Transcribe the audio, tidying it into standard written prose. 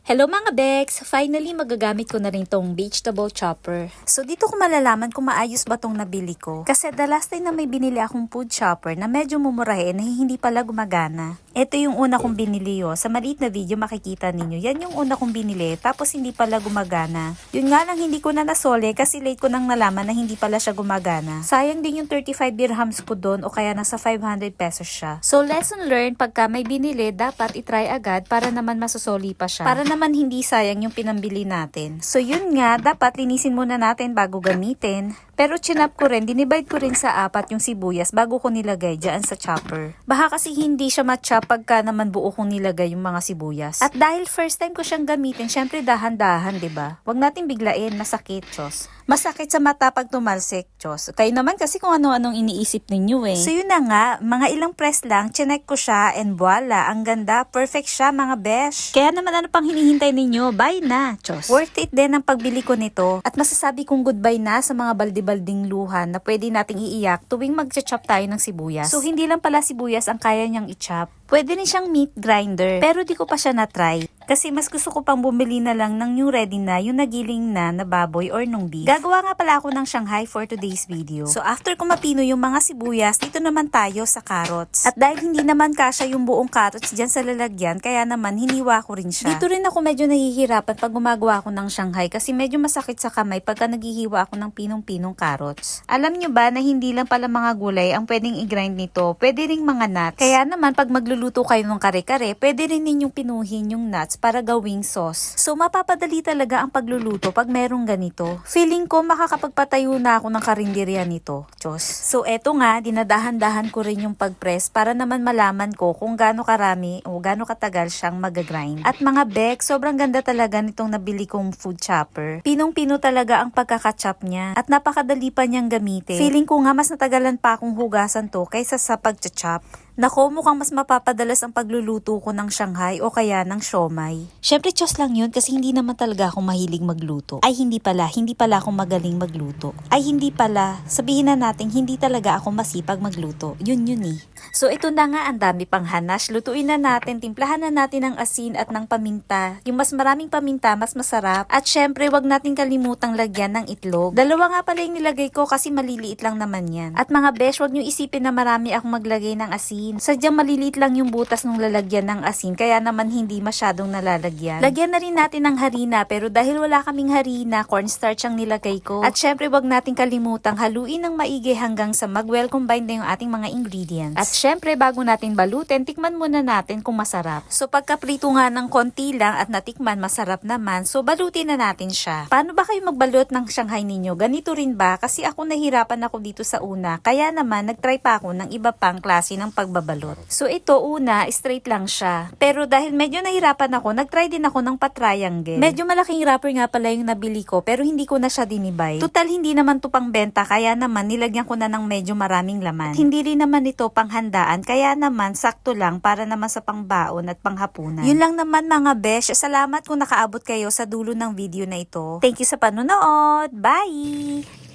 Hello mga Bex! Finally magagamit ko na rin tong vegetable chopper. So dito ko malalaman kung maayos ba tong nabili ko. Kasi the last time na may binili akong food chopper na medyo mumurahin na hindi pala gumagana. Ito yung una kong binili Sa maliit na video makikita ninyo. Yan yung una kong binili tapos hindi pala gumagana. Yun nga lang hindi ko na nasole kasi late ko nang nalaman na hindi pala siya gumagana. Sayang din yung 35 dirhams ko doon o kaya nasa 500 pesos siya. So lesson learned, pagka may binili dapat itry agad para naman masusoli pa siya. Para naman hindi sayang yung pinambili natin. So yun nga, dapat linisin muna natin bago gamitin. Pero chinap ko rin, dinivide ko rin sa 4 yung sibuyas bago ko nilagay dyan sa chopper. Baka kasi hindi siya matchap pagka naman buo kong nilagay yung mga sibuyas. At dahil first time ko siyang gamitin, syempre dahan-dahan, 'di ba? Huwag nating biglain, masakit, Diyos. Masakit sa mata pag tumalsik, Diyos. Kayo naman kasi kung ano-anong iniisip ninyo eh. So yun na nga, mga ilang press lang, chinek ko siya and voila, ang ganda, perfect siya mga besh. Kaya naman ano pang hinihintay ninyo, buy na, Diyos. Worth it din ang pagbili ko nito at masasabi kong goodbye na sa mga baldi-balding luhan na pwede nating iiyak tuwing mag-chop tayo ng sibuyas. So hindi lang pala sibuyas ang kaya niyang i-chop. Pwede rin siyang meat grinder, pero di ko pa siya na-try. Kasi mas gusto ko pang bumili na lang ng yung ready na, yung nagiling na baboy or nung beef. Gagawa nga pala ako ng Shanghai for today's video. So after ko mapino yung mga sibuyas, dito naman tayo sa carrots. At dahil hindi naman kasya yung buong carrots dyan sa lalagyan, kaya naman hiniwa ko rin siya. Dito rin ako medyo nahihirapan pag gumagawa ako ng Shanghai kasi medyo masakit sa kamay pagka naghihiwa ako ng pinong-pinong carrots. Alam nyo ba na hindi lang pala mga gulay ang pwedeng i-grind nito, pwede ring mga nuts. Kaya naman pag magluluto kayo ng kare-kare, pwede rin ninyong pinuhin yung nuts para gawing sauce. So mapapadali talaga ang pagluluto pag merong ganito. Feeling ko makakapagpatayo na ako ng karinderya nito, Diyos. So eto nga, dinadahan-dahan ko rin yung pag-press para naman malaman ko kung gaano karami o gaano katagal siyang mag-grind. At mga bek, sobrang ganda talaga nitong nabili kong food chopper. Pinong-pino talaga ang pagkakachop niya at napakadali pa niyang gamitin. Feeling ko nga mas natagalan pa akong hugasan to kaysa sa pag-chop. Nako, mukhang mas mapapadalas ang pagluluto ko ng Shanghai o kaya ng siomai. Syempre, Diyos lang yun kasi hindi naman talaga ako mahilig magluto. Ay, hindi pala ako magaling magluto. Ay, hindi pala, sabihin na natin, hindi talaga ako masipag magluto. Yun eh. So, ito na nga, ang dami pang hanas. Lutuin na natin, timplahan na natin ng asin at ng paminta. Yung mas maraming paminta, mas masarap. At syempre, wag natin kalimutang lagyan ng itlog. Dalawa nga pala yung nilagay ko kasi maliliit lang naman yan. At mga besh, wag nyo isipin na marami akong maglagay ng asin. Sadyang maliliit lang yung butas ng lalagyan ng asin, kaya naman hindi masyadong nalalagyan. Lagyan na rin natin ng harina, pero dahil wala kaming harina, cornstarch ang nilagay ko. At syempre, wag natin kalimutang haluin ng maigi hanggang sa mag-well combine na yung ating mga ingredients. At syempre, bago natin balutin, tikman muna natin kung masarap. So pagkaprito nga ng konti lang at natikman, masarap naman, so balutin na natin siya. Paano ba kayo magbalot ng Shanghai ninyo? Ganito rin ba? Kasi ako nahirapan ako dito sa una, kaya naman nagtry pa ako ng iba pang klase ng pagbabalot. So ito una, straight lang siya. Pero dahil medyo nahirapan ako, nagtry din ako ng pa-triangle. Medyo malaking wrapper nga pala yung nabili ko, pero hindi ko na siya dinibay. Total hindi naman to pang benta, kaya naman nilagyan ko na ng medyo maraming laman. At hindi rin naman ito panghandaan, kaya naman sakto lang para naman sa pangbaon at panghapunan. Yun lang naman mga besh. Salamat kung nakaabot kayo sa dulo ng video na ito. Thank you sa panonood. Bye!